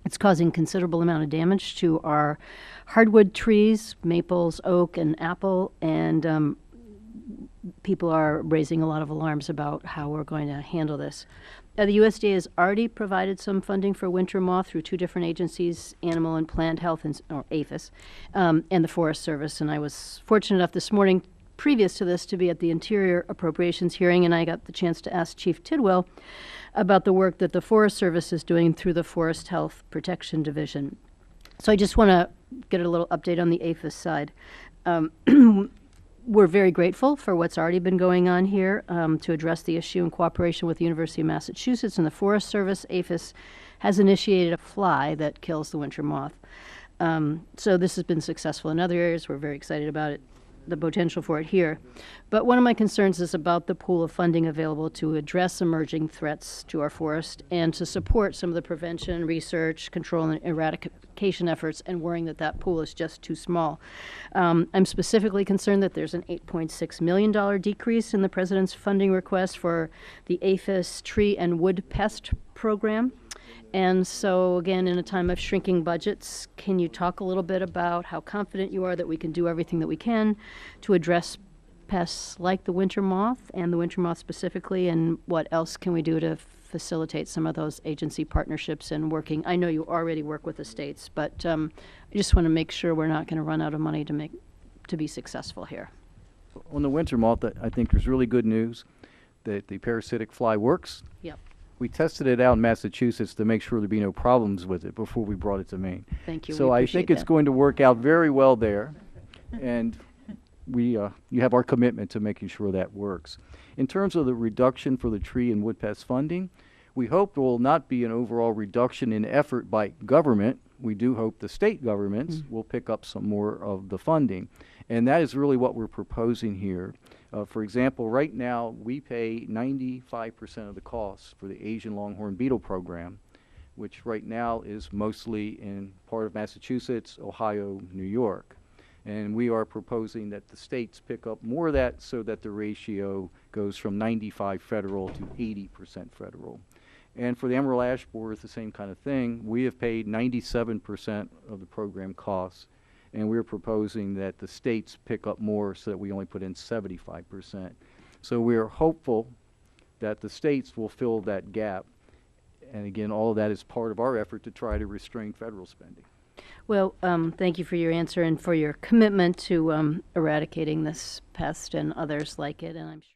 It's causing considerable amount of damage to our hardwood trees, maples, oak, and apple, and people are raising a lot of alarms about how we're going to handle this. The USDA has already provided some funding for winter moth through two different agencies, Animal and Plant Health, or APHIS, and the Forest Service. And I was fortunate enough this morning, previous to this, to be at the Interior Appropriations hearing, and I got the chance to ask Chief Tidwell about the work that the Forest Service is doing through the Forest Health Protection Division. So I just want to get a little update on the APHIS side. We're very grateful for what's already been going on here to address the issue in cooperation with the University of Massachusetts and the Forest Service. APHIS has initiated a fly that kills the winter moth. So this has been successful in other areas. We're very excited about it, the potential for it here. But one of my concerns is about the pool of funding available to address emerging threats to our forest and to support some of the prevention, research, control, and eradication efforts, and worrying that that pool is just too small. I'm specifically concerned that there's an $8.6 million decrease in the President's funding request for the APHIS tree and wood pest program. And so, again, in a time of shrinking budgets, can you talk a little bit about how confident you are that we can do everything that we can to address pests like the winter moth, and the winter moth specifically, and what else can we do to facilitate some of those agency partnerships and working? I know you already work with the states, but I just want to make sure we're not going to run out of money to be successful here. On the winter moth, I think there's really good news that the parasitic fly works. Yep. We tested it out in Massachusetts to make sure there'd be no problems with it before we brought it to Maine. Thank you. So I think it's going to work out very well there, and you have our commitment to making sure that works. In terms of the reduction for the tree and wood pest funding, we hope there will not be an overall reduction in effort by government. We do hope the state governments will pick up some more of the funding, and that is really what we're proposing here. For example, right now we pay 95% of the costs for the Asian longhorn beetle program, which right now is mostly in part of Massachusetts, Ohio, New York. And we are proposing that the states pick up more of that so that the ratio goes from 95 federal to 80% federal. And for the emerald ash borer, it's the same kind of thing. We have paid 97% of the program costs, and we're proposing that the states pick up more so that we only put in 75%. So we're hopeful that the states will fill that gap. And again, all of that is part of our effort to try to restrain federal spending. Well, thank you for your answer and for your commitment to eradicating this pest and others like it. And I'm sure